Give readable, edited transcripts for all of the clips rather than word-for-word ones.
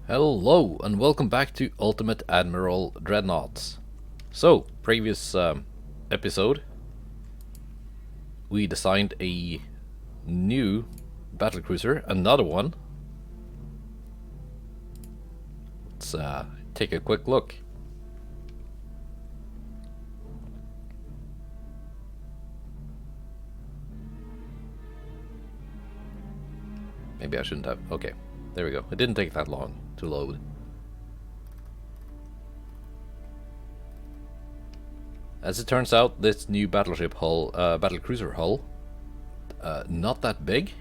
Hello and welcome back to Ultimate Admiral Dreadnoughts. So, previous episode, we designed a new battlecruiser, another one. Let's take a quick look. Maybe I shouldn't have. Okay, there we go. It didn't take that long to load. As it turns out, this new battleship hull, battlecruiser hull, not that big.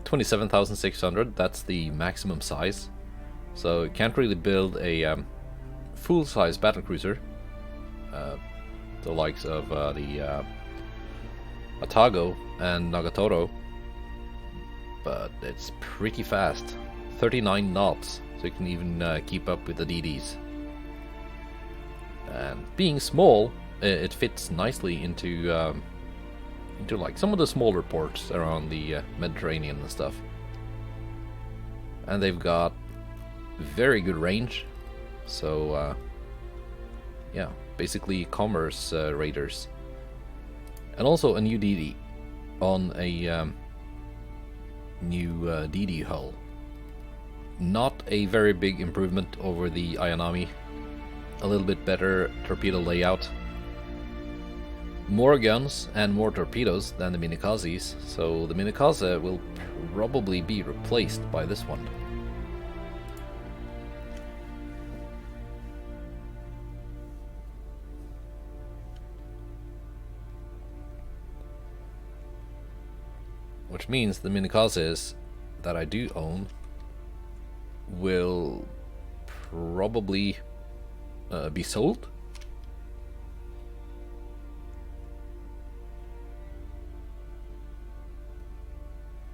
27,600. That's the maximum size. So you can't really build a full-size battlecruiser. The likes of the Atago and Nagatoro. But it's pretty fast. 39 knots, so you can even keep up with the DDs. And being small, it fits nicely into like some of the smaller ports around the Mediterranean and stuff. And they've got very good range, so yeah, basically commerce raiders. And also a new DD on a new DD hull. Not a very big improvement over the Ayanami. A little bit better torpedo layout. More guns and more torpedoes than the Minikazes, so the Minikaze will probably be replaced by this one. Which means the Minikazes that I do own will probably be sold.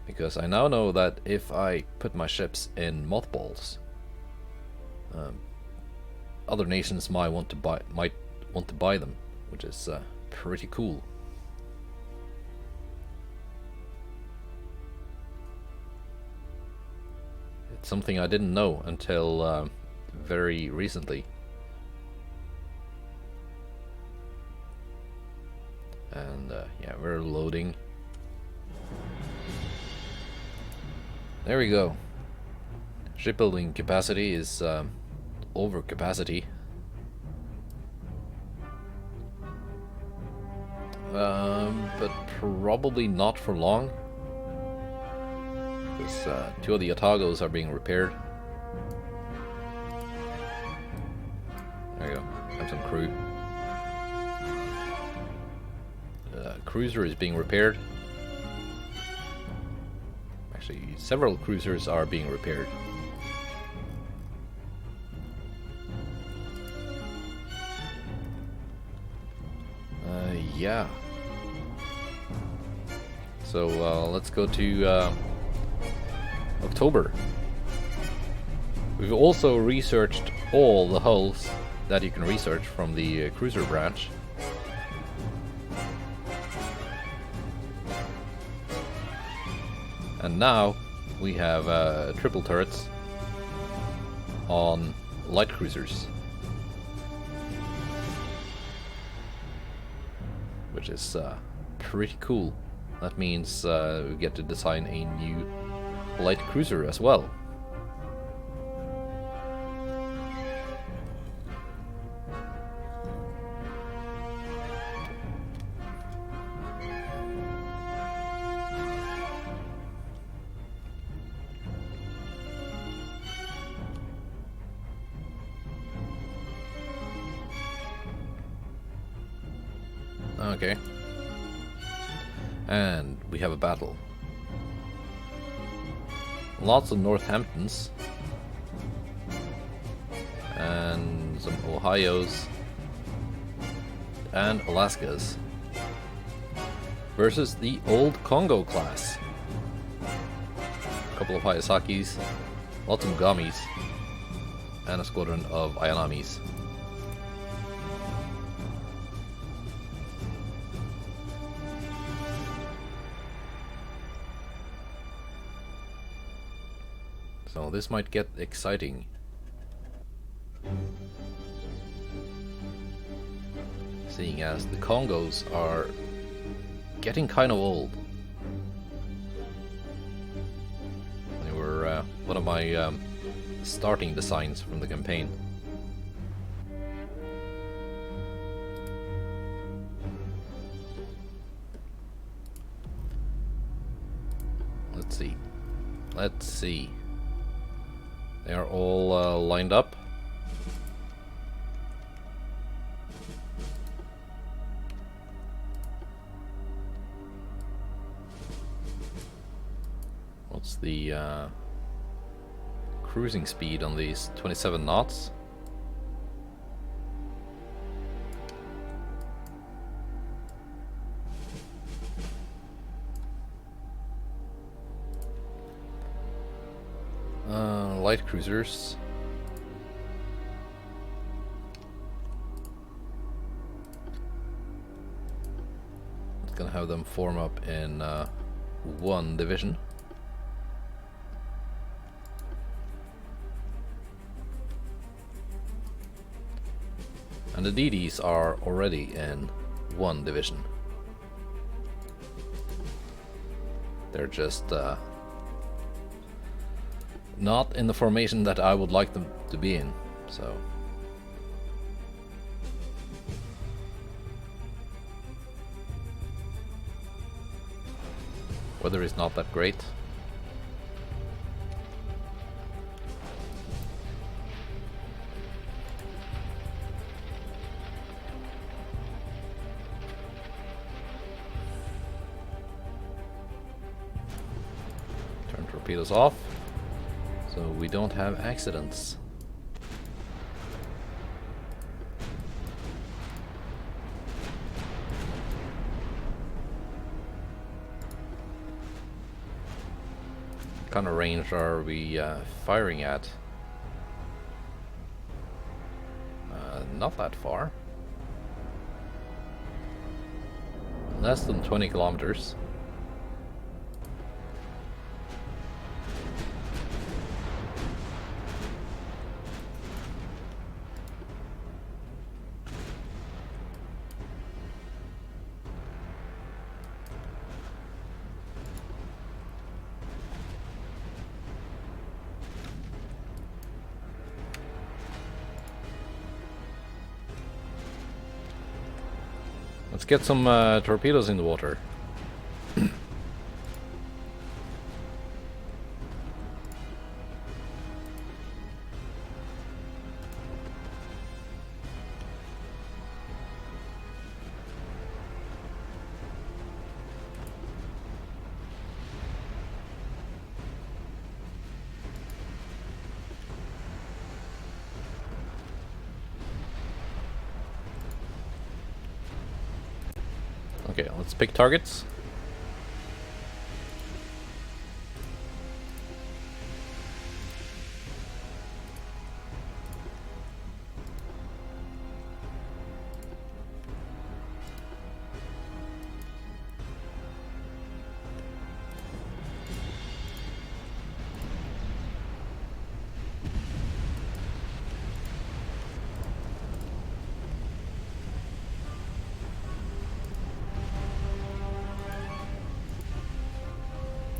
Because I now know that if I put my ships in mothballs, other nations might want to buy them, which is pretty cool. It's something I didn't know until very recently. And yeah, we're loading. There we go. Shipbuilding capacity is over capacity. But probably not for long. Because two of the Atagos are being repaired. There you go. Have some crew. Cruiser is being repaired. Actually, several cruisers are being repaired. Yeah. So let's go to October. We've also researched all the hulls that you can research from the cruiser branch. And now we have triple turrets on light cruisers, which is pretty cool. That means we get to design a new light cruiser as well. Okay. And we have a battle. Lots of Northamptons. And some Ohios. And Alaskas. Versus the old Kongou class. A couple of Hayasakis. Lots of Mugamis. And a squadron of Ayanamis. So this might get exciting. Seeing as the Kongos are getting kind of old. They were one of my starting designs from the campaign. Let's see. They are all lined up. What's the cruising speed on these? 27 knots? Light cruisers. It's gonna have them form up in one division. And the DDs are already in one division. They're just not in the formation that I would like them to be in, so. Weather is not that great. Turn torpedoes off, so we don't have accidents. What kind of range are we firing at? Not that far. Less than 20 kilometers. Let's get some torpedoes in the water. Okay, let's pick targets.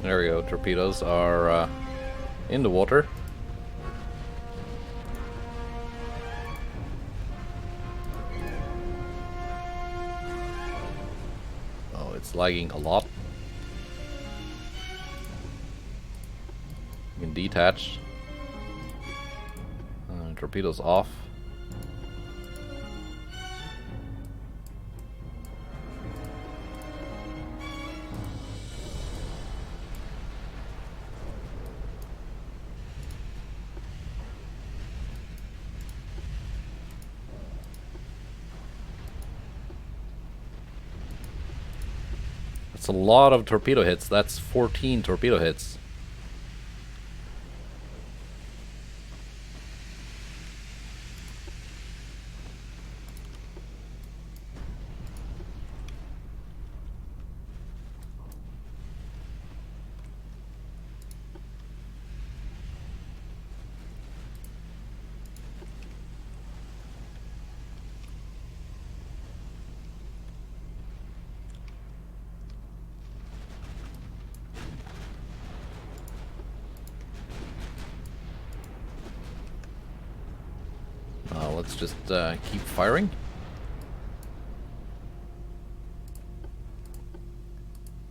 There we go, torpedoes are in the water. Oh, it's lagging a lot. You can detach. Torpedoes off. That's a lot of torpedo hits. That's 14 torpedo hits. let's just keep firing.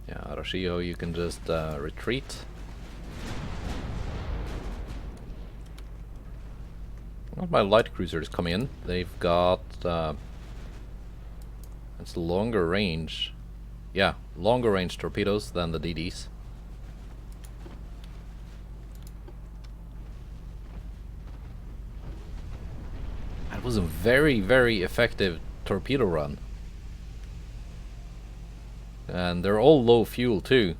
Yeah, Arashio, you can just retreat. Well, my light cruisers come in. They've got it's longer range. Yeah, longer range torpedoes than the DDs. That was a very, very effective torpedo run. And they're all low fuel too.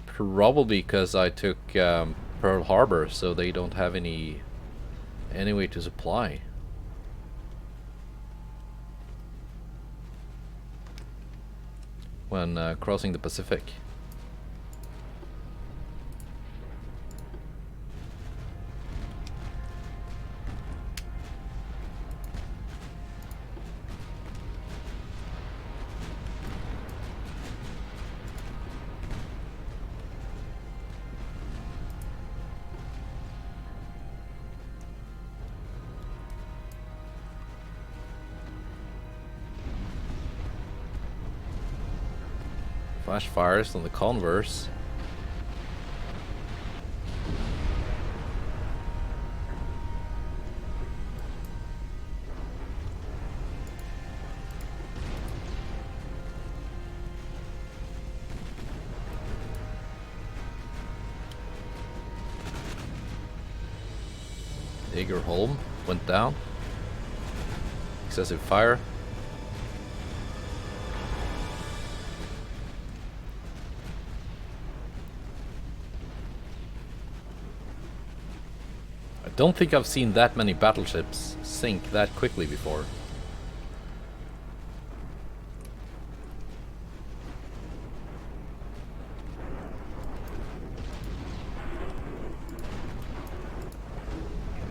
Probably because I took Pearl Harbor, so they don't have any way to supply. When crossing the Pacific. Flash fires on the Converse. Egerholm went down. Excessive fire. I don't think I've seen that many battleships sink that quickly before.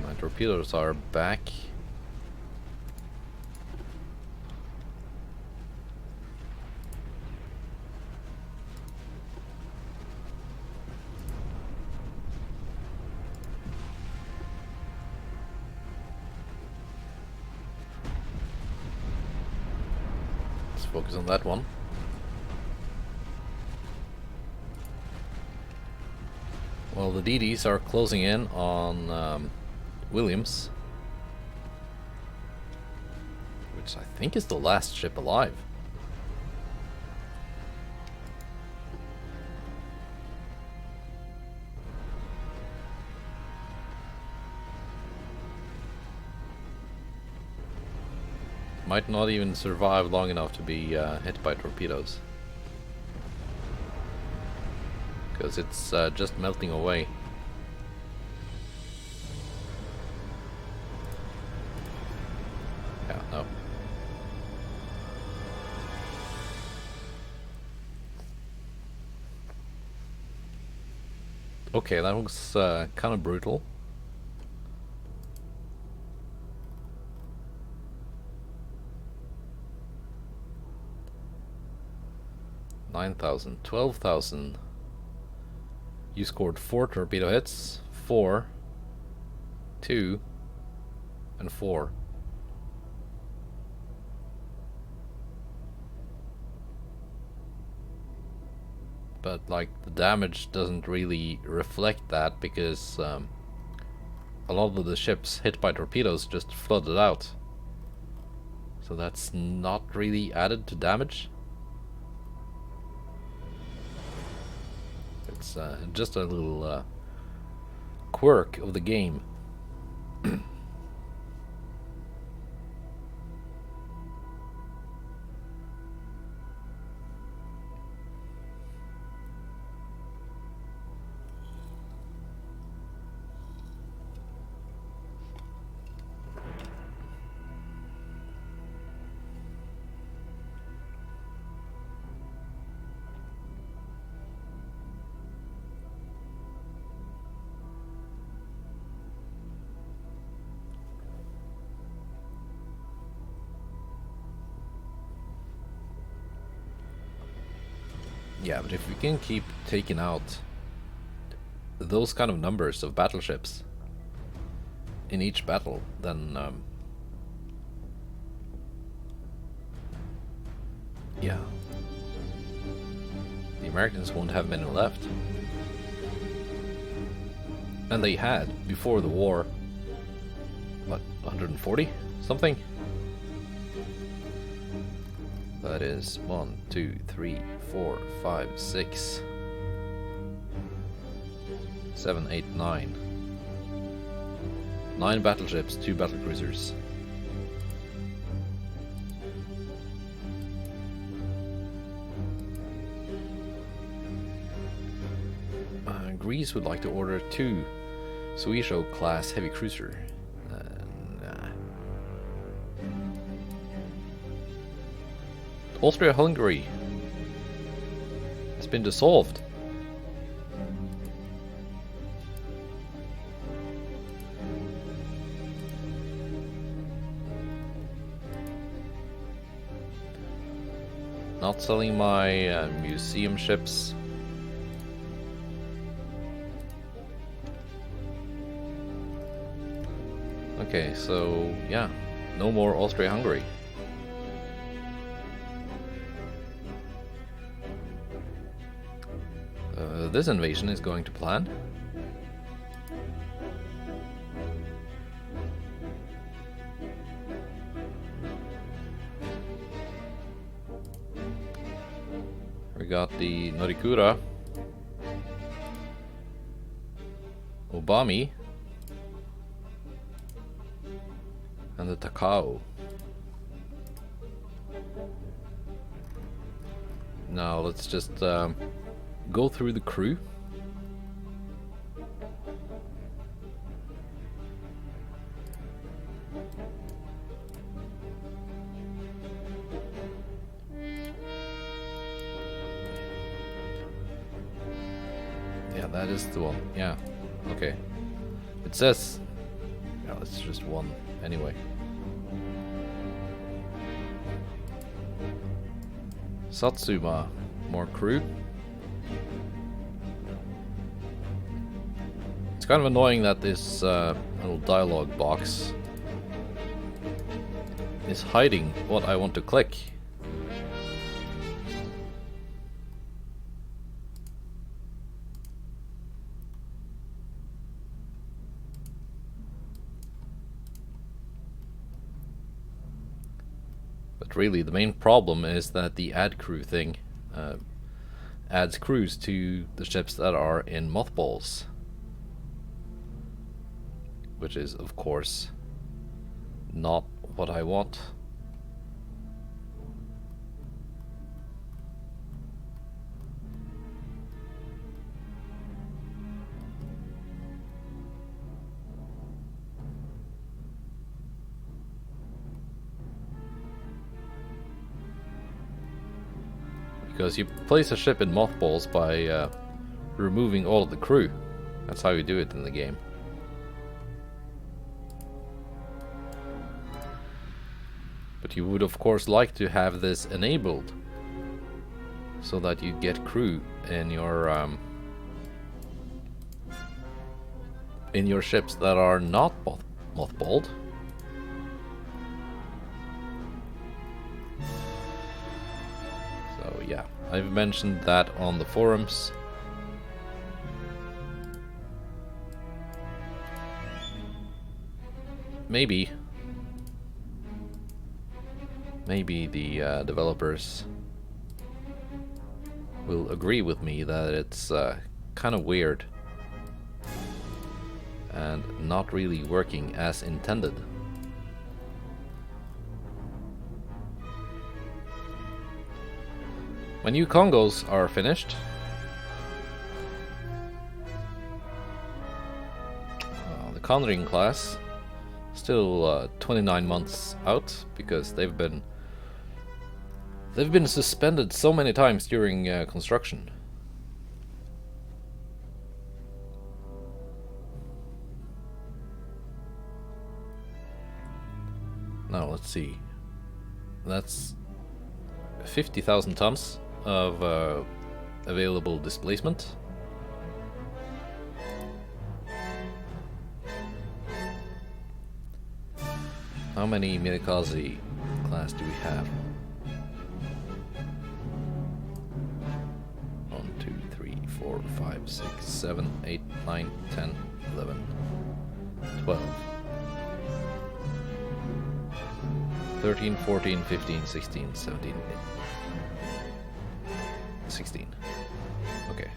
My torpedoes are back. Focus on that one. Well, the DDs are closing in on Williams, which I think is the last ship alive. Might not even survive long enough to be hit by torpedoes. Because it's just melting away. Yeah, no. Okay, that was kind of brutal. 9,000, 12,000. You scored 4 torpedo hits, 4, 2, and 4. But like the damage doesn't really reflect that because a lot of the ships hit by torpedoes just flooded out. So that's not really added to damage. It's just a little quirk of the game. Yeah, but if we can keep taking out those kind of numbers of battleships in each battle, then Yeah. The Americans won't have many left. And they had, before the war, what, 140? Something? That is 1, 2, 3, 4, 5, 6, 7, 8, 9. 9 battleships, 2 battlecruisers. Greece would like to order 2 Suisho class heavy cruiser. Nah. Austria-Hungary has been dissolved. Not selling my museum ships. Okay, so yeah, no more Austria-Hungary. This invasion is going to plan. We got the Norikura, Obami, and the Takao. Now let's just go through the crew. Yeah, that is the one. Yeah, okay. It says, yeah, it's just one anyway. Satsuma, more crew. It's kind of annoying that this little dialogue box is hiding what I want to click. But really, the main problem is that the add crew thing adds crews to the ships that are in mothballs. Which is, of course, not what I want. Because you place a ship in mothballs by removing all of the crew. That's how you do it in the game. But you would of course like to have this enabled so that you get crew in your ships that are not mothballed. So yeah, I've mentioned that on the forums. Maybe the developers will agree with me that it's kind of weird and not really working as intended. My new Kongos are finished. The Kanrin class still 29 months out because they've been suspended so many times during construction. Now let's see. That's 50,000 tons of available displacement. How many Mirikaze class do we have? 4, 5, 6, 7, 8, 9, 10, 11, 12, 13, 14, 15, 16, 17, 16. Okay.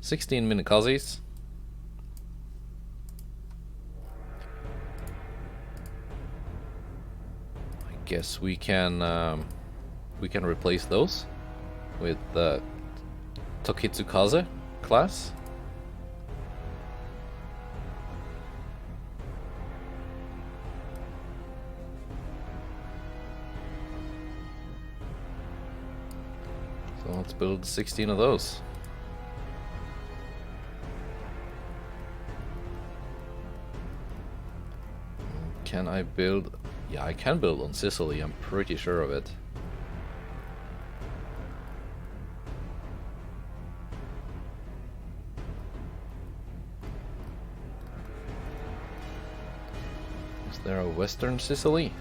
16 Minikazes. I guess we can replace those with the Tokitsukaze class. So let's build 16 of those. Can I build? Yeah, I can build on Sicily, I'm pretty sure of it. Is there a Western Sicily?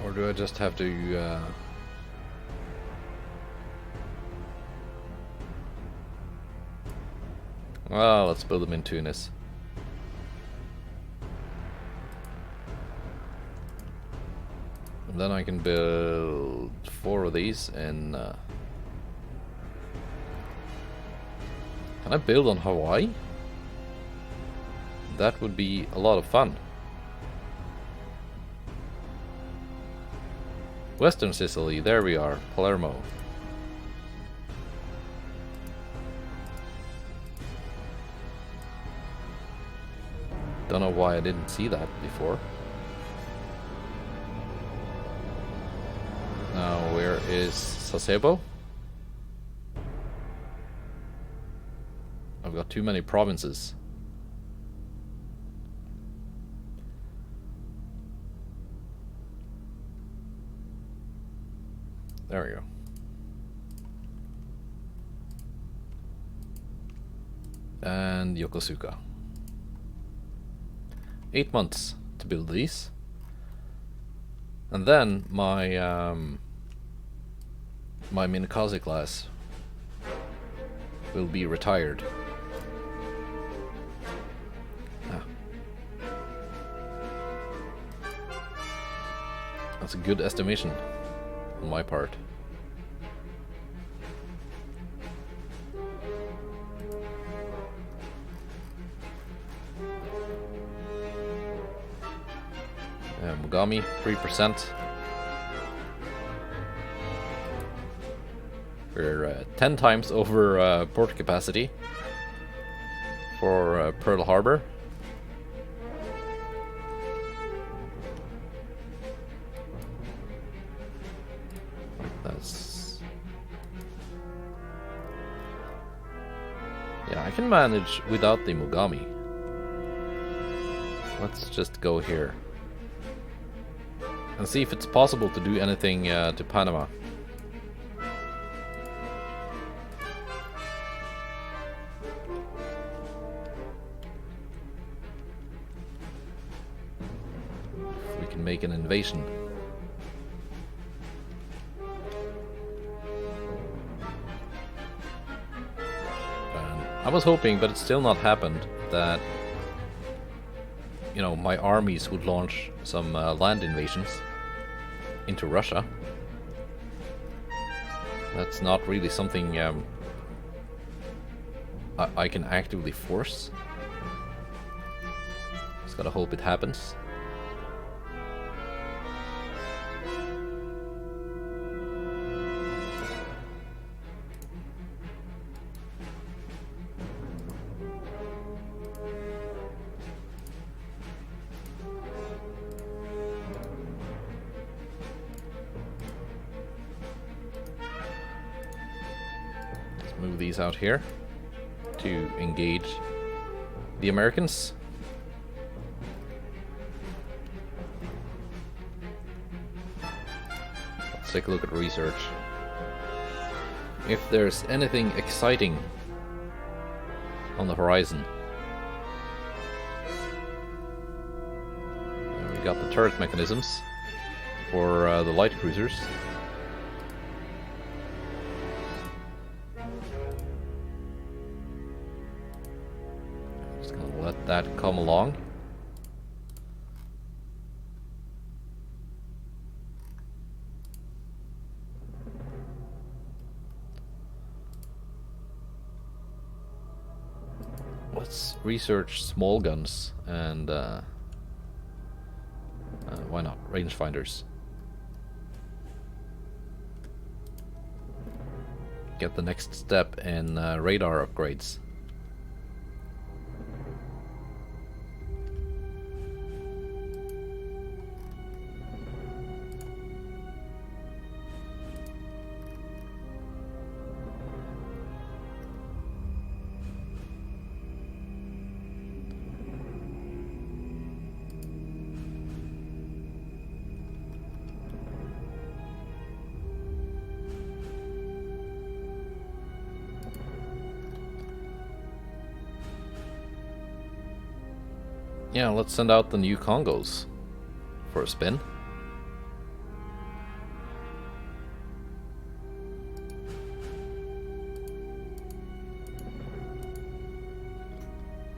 Or do I just have to well, let's build them in Tunis. And then I can build 4 of these in can I build on Hawaii? That would be a lot of fun. Western Sicily, there we are, Palermo. Don't know why I didn't see that before. Now, where is Sasebo? I've got too many provinces. There we go. And Yokosuka. 8 months to build these. And then my my Minakaze class will be retired. That's a good estimation on my part. Mogami, 3%. We're 10 times over port capacity for Pearl Harbor. That's... yeah, I can manage without the Mogami. Let's just go here and see if it's possible to do anything to Panama. If we can make an invasion. I was hoping, but it's still not happened, that you know, my armies would launch some land invasions into Russia. That's not really something I can actively force. Just gotta hope it happens. Move these out here to engage the Americans. Let's take a look at research. If there's anything exciting on the horizon. And we got the turret mechanisms for the light cruisers. Just gonna let that come along. Let's research small guns and why not rangefinders. Get the next step in radar upgrades. Yeah, let's send out the new Kongos for a spin.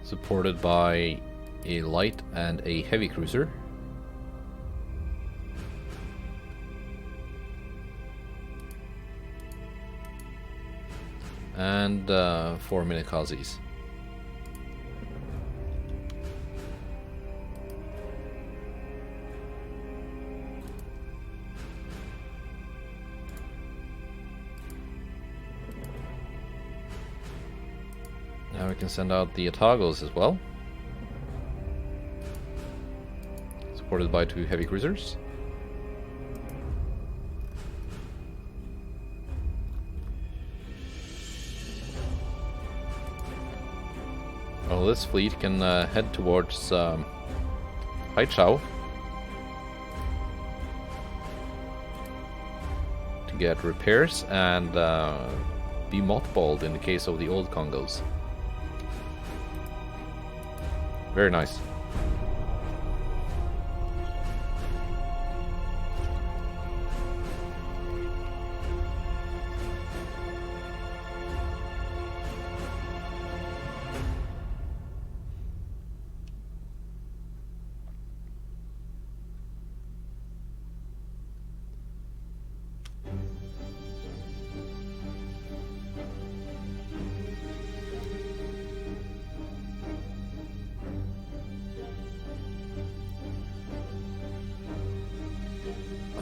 Supported by a light and a heavy cruiser. And 4 Minikazes. Now we can send out the Atagos as well. Supported by 2 heavy cruisers. Well, this fleet can head towards Haichao to get repairs and be mothballed in the case of the old Kongos. Very nice.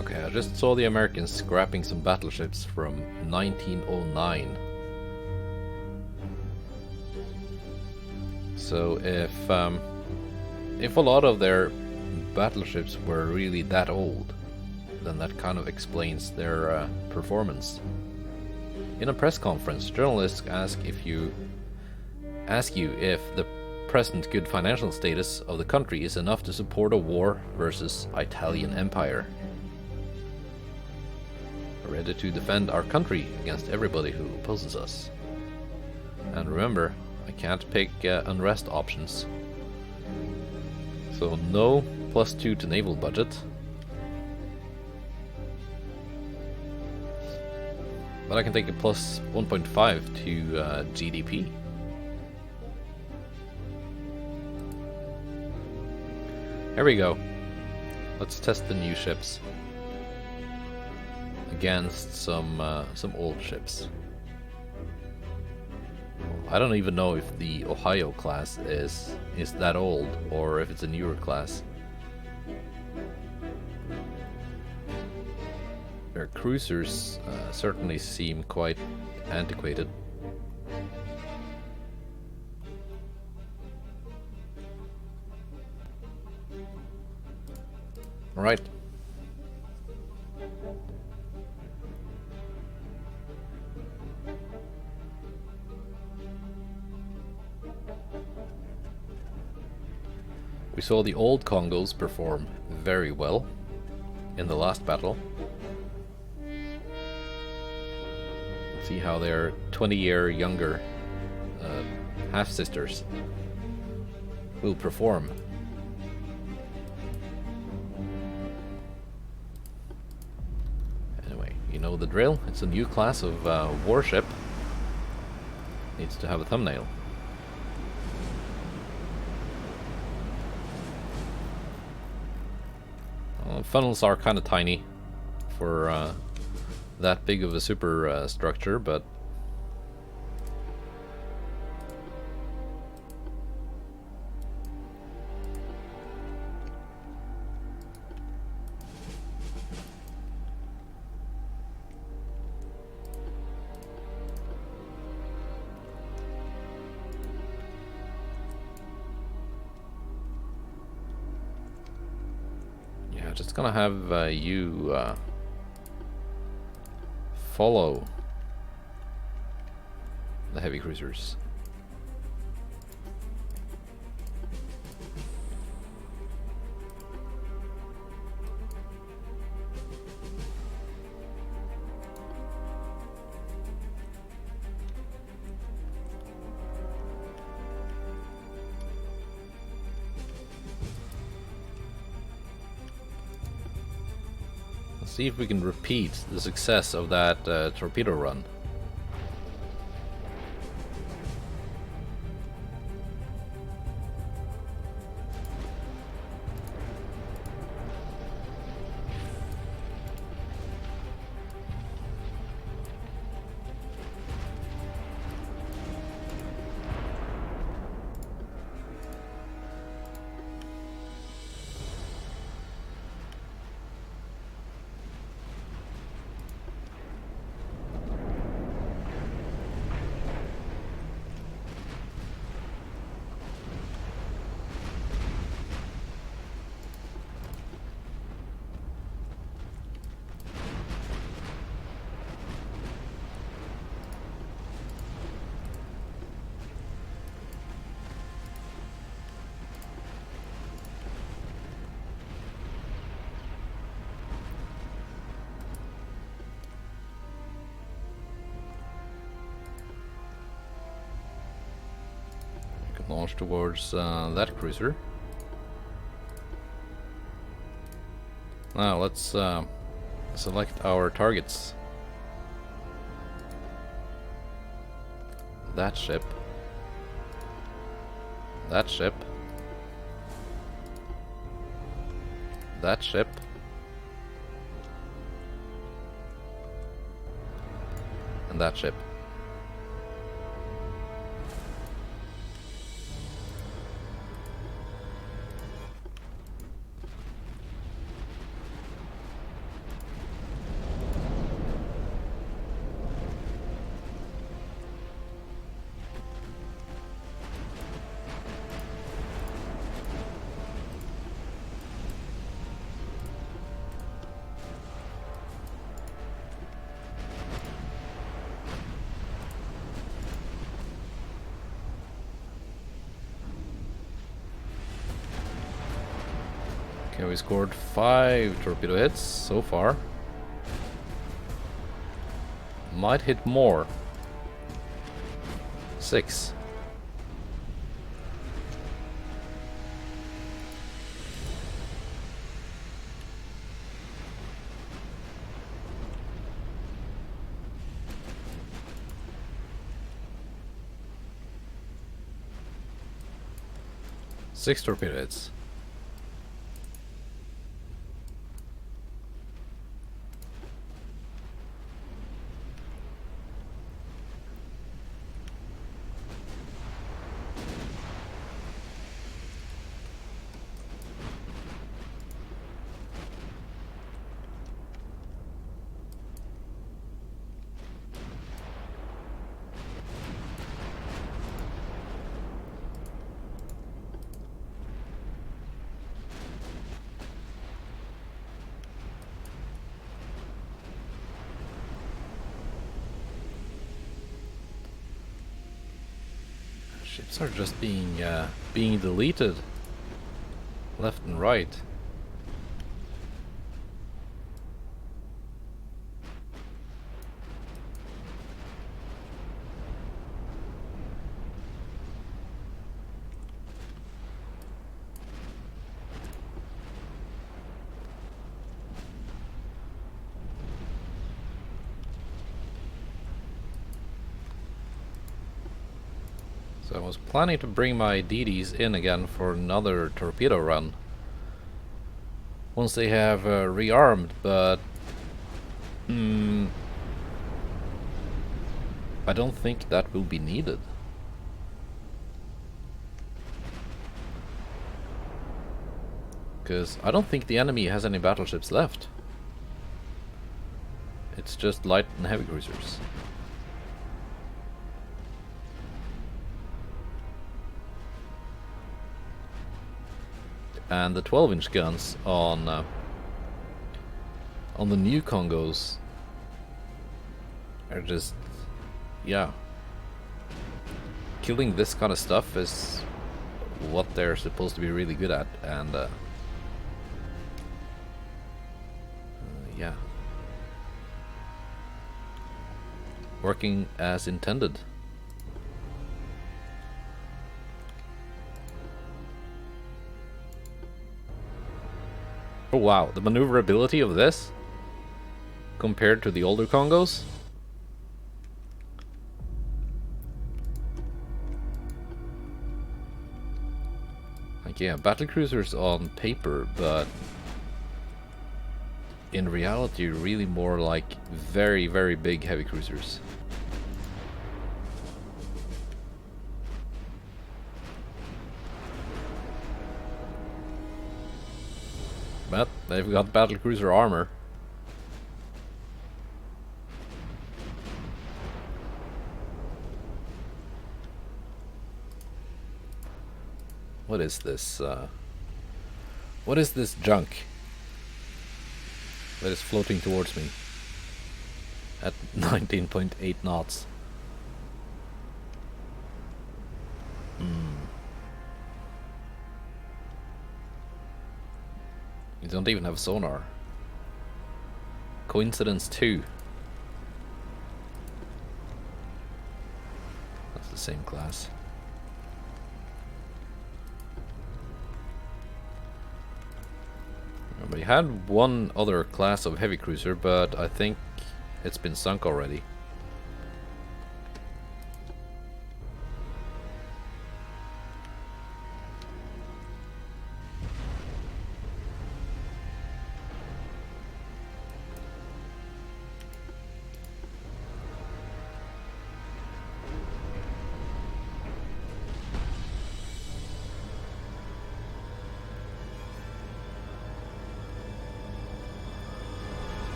Okay, I just saw the Americans scrapping some battleships from 1909. So if a lot of their battleships were really that old, then that kind of explains their performance. In a press conference, journalists ask you if the present good financial status of the country is enough to support a war versus Italian Empire. Ready to defend our country against everybody who opposes us. And remember, I can't pick unrest options. So no +2 to naval budget. But I can take a +1.5 to GDP. Here we go. Let's test the new ships against some old ships. I don't even know if the Ohio class is that old or if it's a newer class. Their cruisers certainly seem quite antiquated. All right. We saw the old Kongos perform very well in the last battle. See how their 20-year younger half-sisters will perform. Anyway, you know the drill. It's a new class of warship. Needs to have a thumbnail. Funnels are kind of tiny for that big of a super structure, but just gonna have you follow the heavy cruisers. See if we can repeat the success of that torpedo run. Launch towards that cruiser. Now let's select our targets. That ship. That ship. That ship. And that ship. Okay, we scored 5 torpedo hits so far. Might hit more. 6. Six torpedo hits. Ships are just being deleted left and right. So I was planning to bring my DDs in again for another torpedo run once they have rearmed, but I don't think that will be needed. Because I don't think the enemy has any battleships left. It's just light and heavy cruisers. And the 12-inch guns on the new Kongos are just, yeah. Killing this kind of stuff is what they're supposed to be really good at, and yeah. Working as intended. Oh wow, the maneuverability of this compared to the older Kongos. Like, yeah, battlecruisers on paper, but in reality really more like very, very big heavy cruisers. But they've got battlecruiser armor. What is this? What is this junk that is floating towards me at 19.8 knots? You don't even have sonar. Coincidence 2. That's the same class. We had one other class of heavy cruiser, but I think it's been sunk already.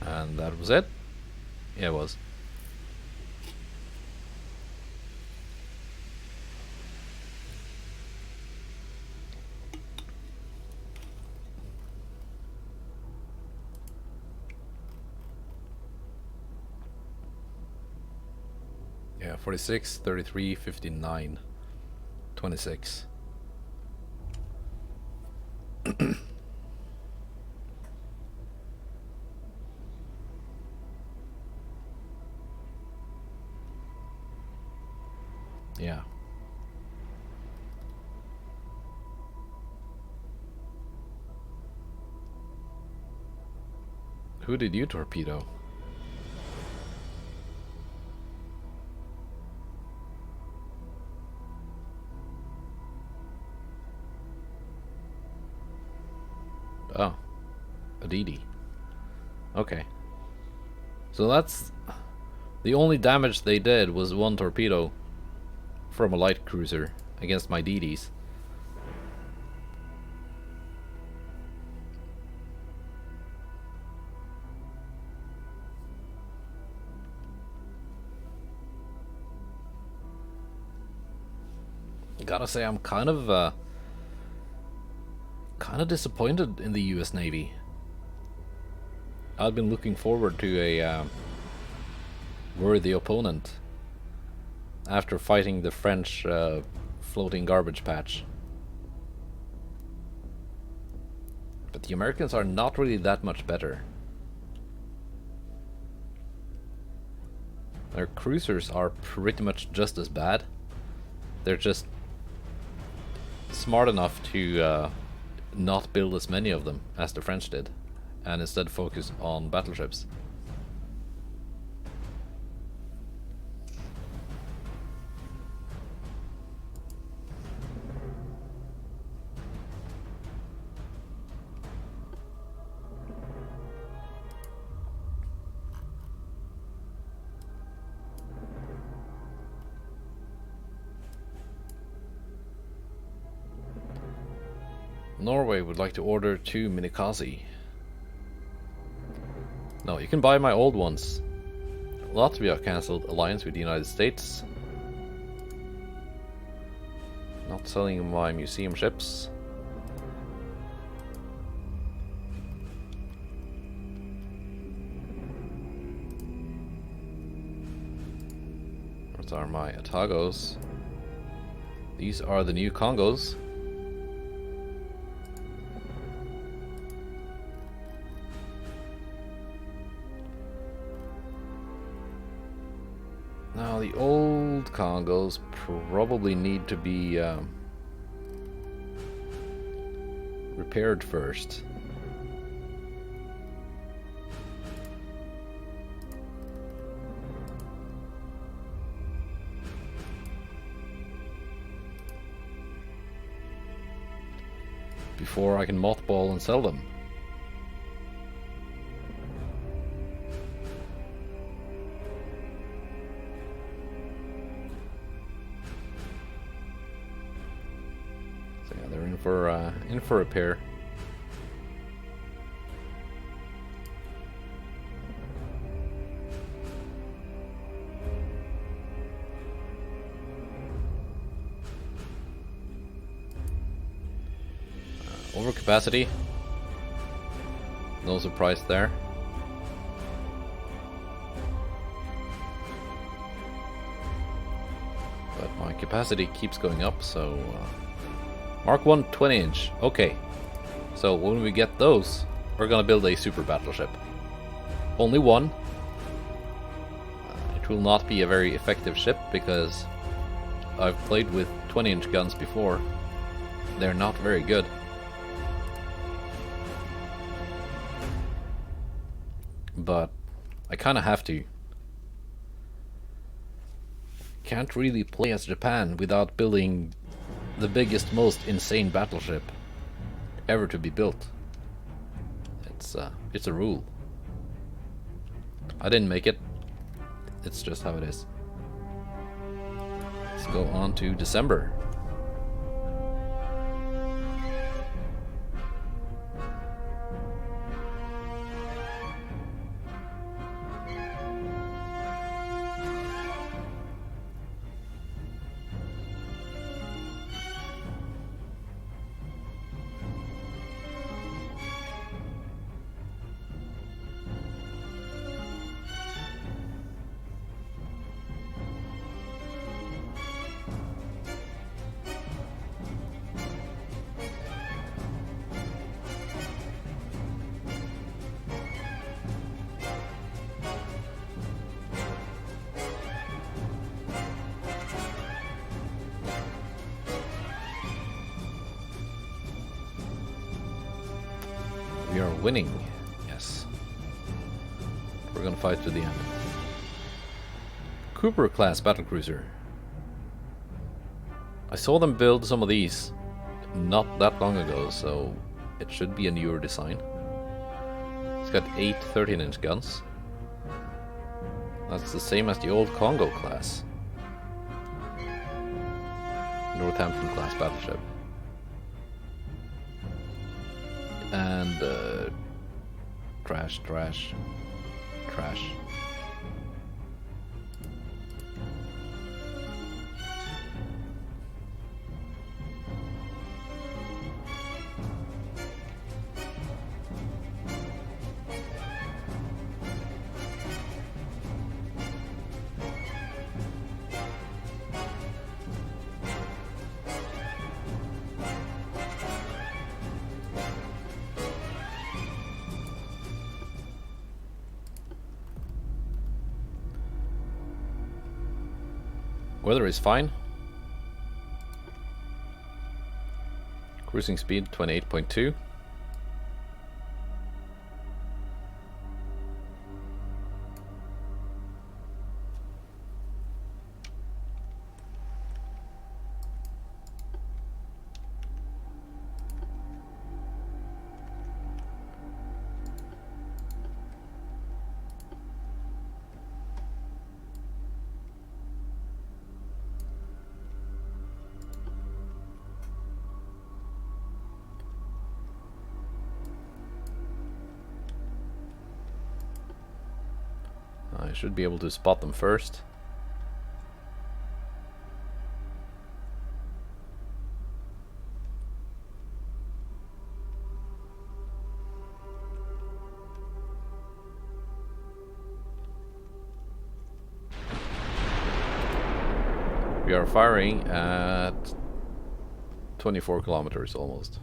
And that was it? Yeah, it was. Yeah, 46, 33, 59, 26. Yeah. Who did you torpedo? Oh, a DD. Okay. So that's the only damage they did was one torpedo from a light cruiser against my DDs. Gotta say, I'm kind of disappointed in the U.S. Navy. I've been looking forward to worthy opponent after fighting the French floating garbage patch. But the Americans are not really that much better. Their cruisers are pretty much just as bad. They're just smart enough to not build as many of them as the French did, and instead focus on battleships. Norway would like to order 2 Minikaze. No, you can buy my old ones. Latvia cancelled alliance with the United States. Not selling my museum ships. What are my Atagos? These are the new Kongos. Now the old Kongos probably need to be repaired first. Before I can mothball and sell them. In for repair. Overcapacity. No surprise there. But my capacity keeps going up, so Mark 1 20-inch. Okay. So when we get those, we're gonna build a super battleship. Only one. It will not be a very effective ship because I've played with 20-inch guns before. They're not very good. But I kinda have to. Can't really play as Japan without building the biggest, most insane battleship ever to be built. It's a rule. I didn't make it. It's just how it is. Let's go on to December. We are winning. Yes. We're gonna fight to the end. Cooper class battlecruiser. I saw them build some of these not that long ago, so it should be a newer design. It's got 8 13-inch guns. That's the same as the old Kongou class. Northampton class battleship. And trash. Weather is fine. Cruising speed 28.2. I should be able to spot them first. We are firing at 24 kilometers almost.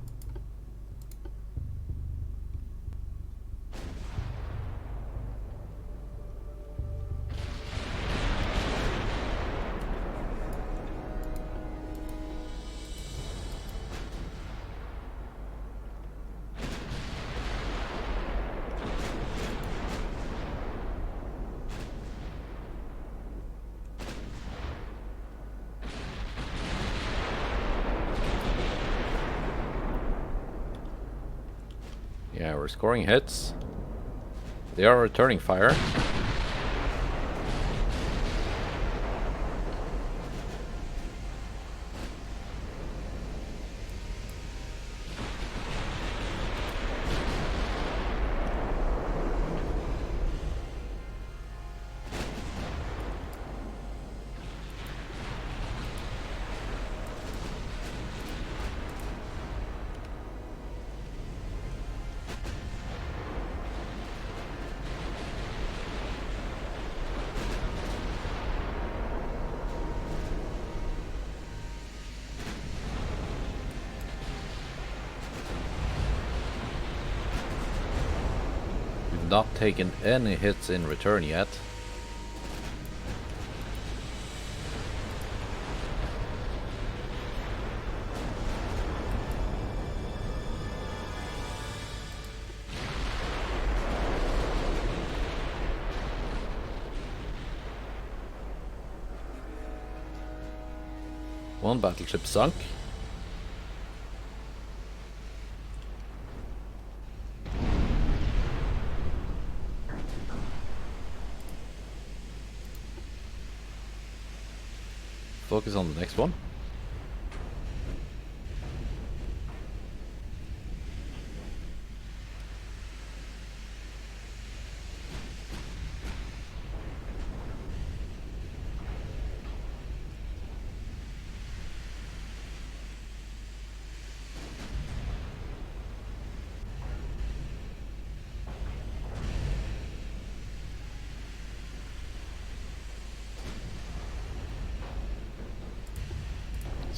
Yeah, we're scoring hits. They are returning fire. Not taken any hits in return yet. One battleship sunk. Focus on the next one.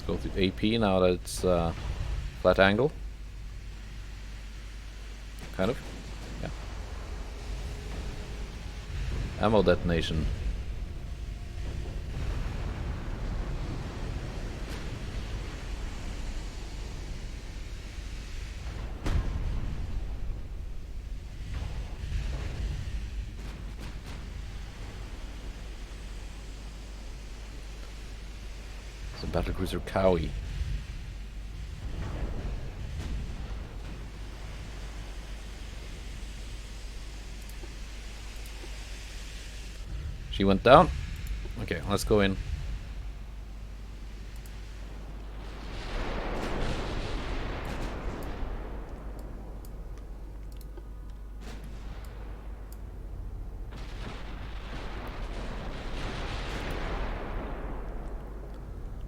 Go to AP now that it's flat angle. Kind of. Yeah. Ammo detonation. Battlecruiser Cowie. She went down. Okay, let's go in.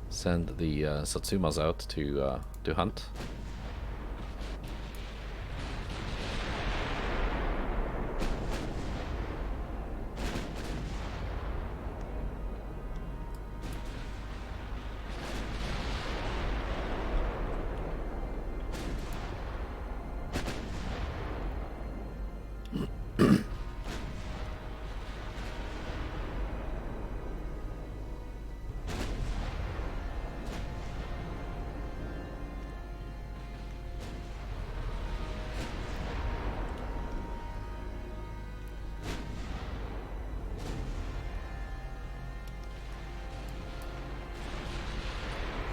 Send the Satsumas out to hunt.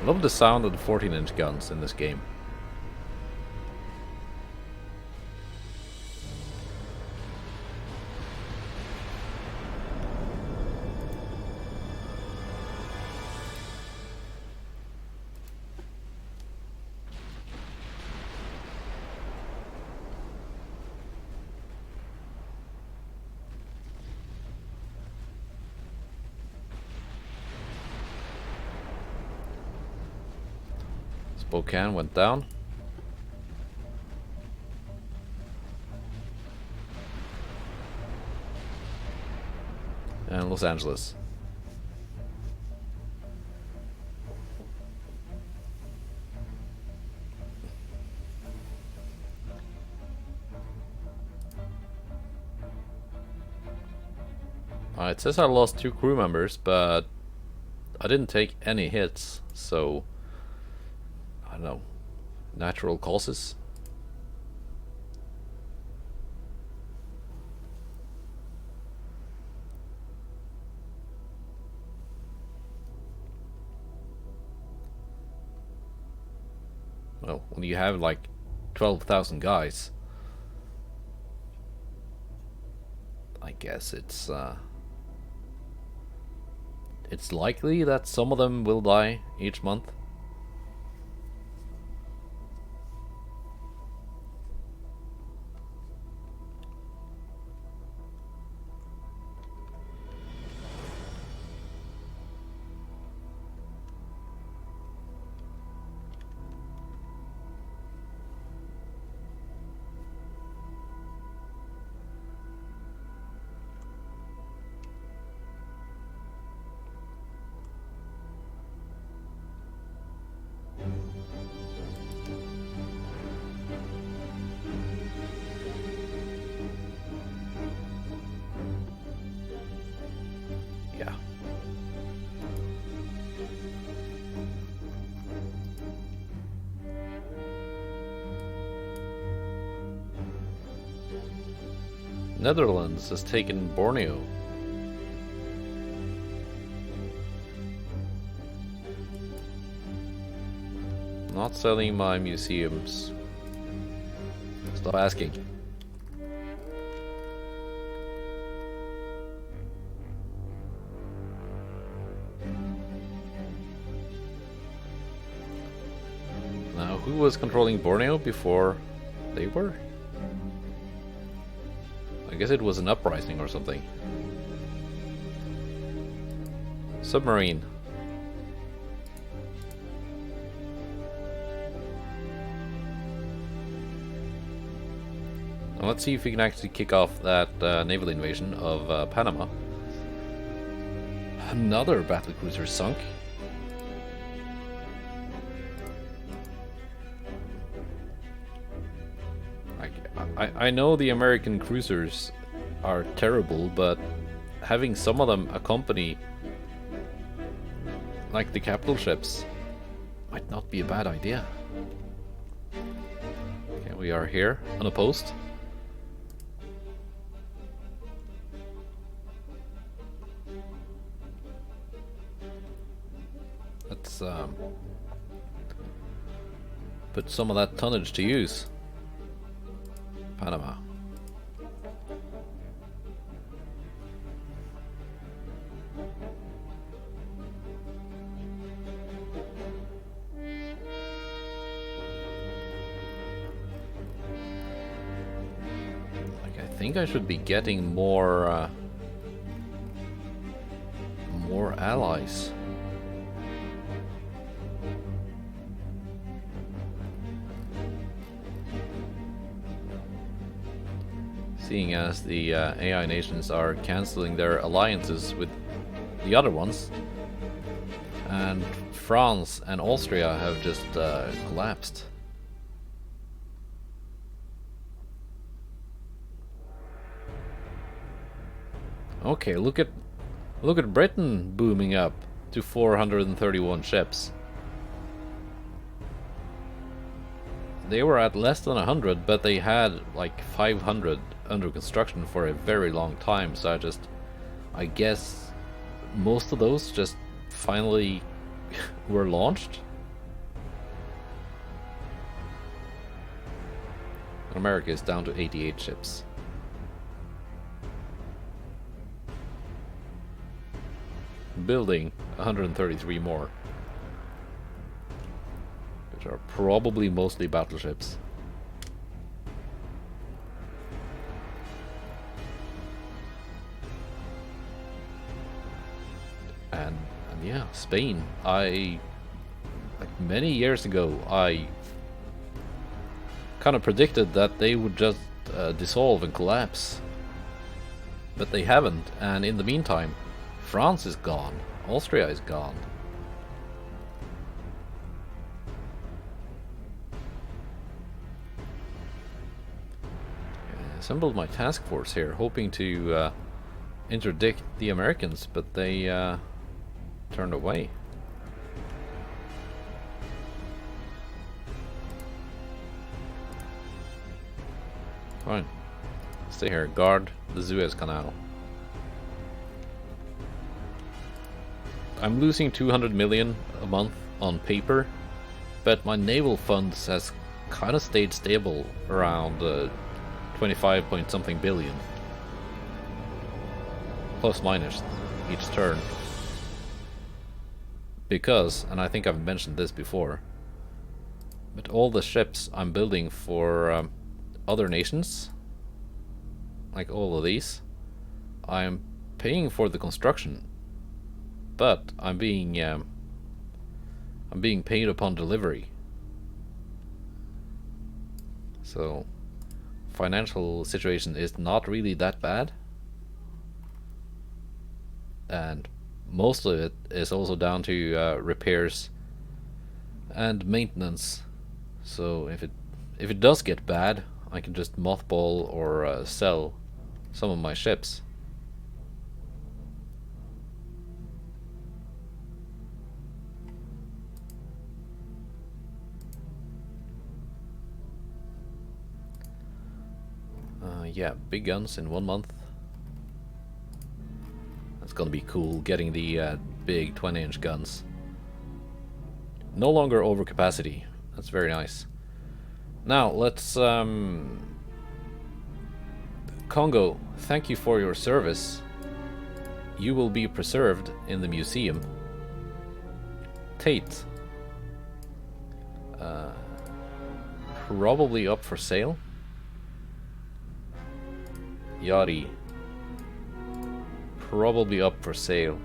I love the sound of the 14-inch guns in this game. Spokane went down. And Los Angeles. It says I lost 2 crew members, but I didn't take any hits, so I don't know. Natural causes? Well, when you have like 12,000 guys, I guess it's likely that some of them will die each month. Yeah. Netherlands has taken Borneo. Not selling my museums. Stop asking. Now, who was controlling Borneo before they were? I guess it was an uprising or something. Submarine. Now let's see if we can actually kick off that naval invasion of Panama. Another battlecruiser sunk. I know the American cruisers are terrible, but having some of them accompany like the capital ships might not be a bad idea. Okay, we are here on a post. Let's put some of that tonnage to use. Panama. Like, I think I should be getting more allies. Seeing as the AI nations are cancelling their alliances with the other ones, and France and Austria have just collapsed. Okay, look at Britain booming up to 431 ships. They were at less than 100, but they had like 500 under construction for a very long time, so I guess most of those just finally were launched And America is down to 88 ships. Building 133 more, which are probably mostly battleships. And yeah, Spain. Like many years ago, I kind of predicted that they would just dissolve and collapse, but they haven't. And in the meantime, France is gone. Austria is gone. I assembled my task force here, hoping to interdict the Americans, but they turned away. Fine. Stay here. Guard the Suez Canal. I'm losing 200 million a month on paper, but my naval funds has kind of stayed stable around 25 point something billion. Plus minus each turn. Because, and I think I've mentioned this before, but all the ships I'm building for other nations, like all of these, I'm paying for the construction. But I'm being paid upon delivery. So financial situation is not really that bad. And most of it is also down to repairs and maintenance. So if it does get bad, I can just mothball or sell some of my ships. Yeah, big guns in 1 month. That's gonna be cool, getting the big 20-inch guns. No longer over capacity. That's very nice. Now, let's... Kongou, thank you for your service. You will be preserved in the museum. Tate. Probably up for sale. Yari. Probably up for sale.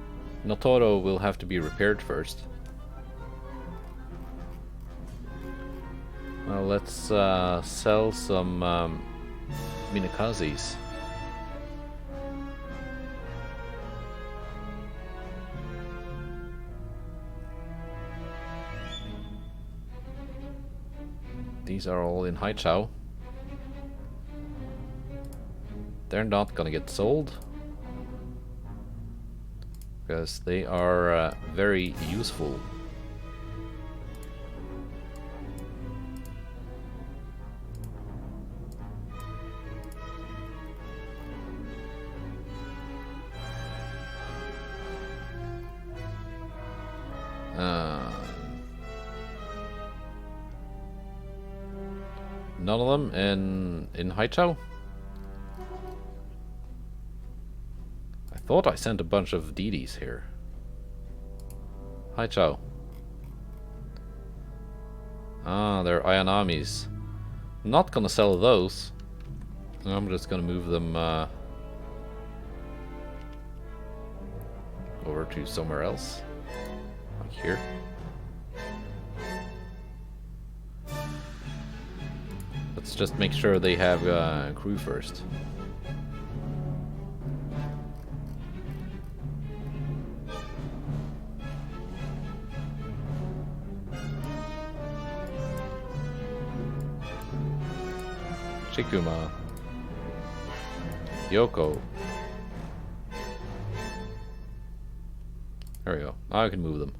Notoro will have to be repaired first. Well, let's sell some Minakazes. These are all in Haichao. They're not gonna get sold because they are very useful. None of them in Haichao? I thought I sent a bunch of DDs here. Haichao. Ah, they're Ayanamis. Not gonna sell those. I'm just gonna move them over to somewhere else. Like here. Let's just make sure they have crew first. Chikuma. Yoko. There we go. Now I can move them.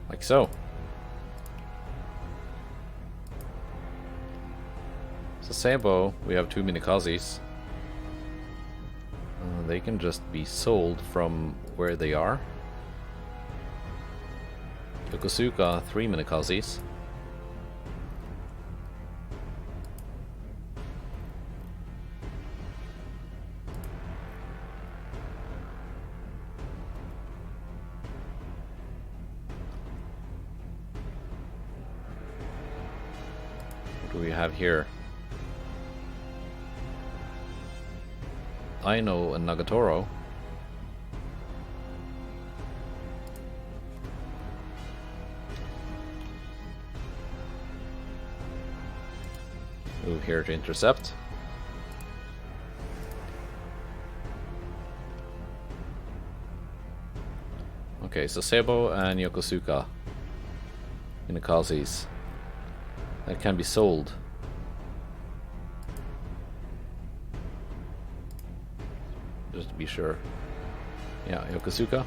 Like so. Sasebo, we have 2 Minikazes. They can just be sold from where they are. Yokosuka, 3 Minikazes. What do we have here? Aino and Nagatoro. Move here to intercept. Okay, so Sasebo and Yokosuka Minikazes that can be sold. Just to be sure. Yeah, Yokosuka.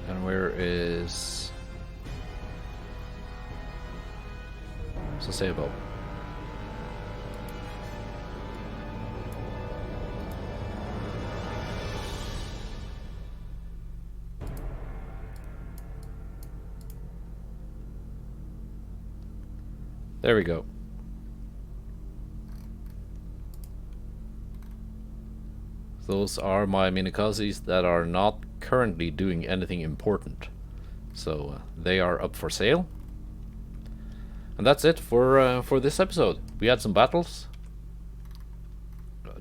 And where is Sasebo? There we go. Those are my Minikazes that are not currently doing anything important. So they are up for sale. And that's it for this episode. We had some battles.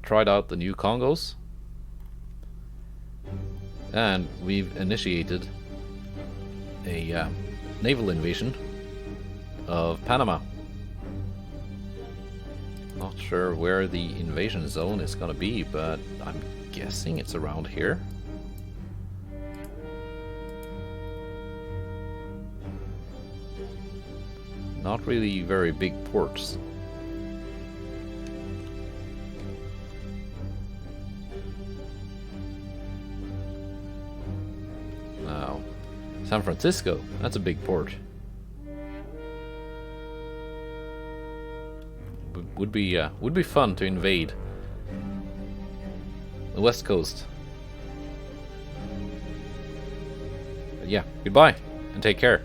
Tried out the new Kongos. And we've initiated a naval invasion of Panama. Not sure where the invasion zone is gonna be, but I'm guessing it's around here. Not really very big ports. Now, San Francisco, that's a big port. Would be fun to invade the West Coast. But yeah, goodbye and take care.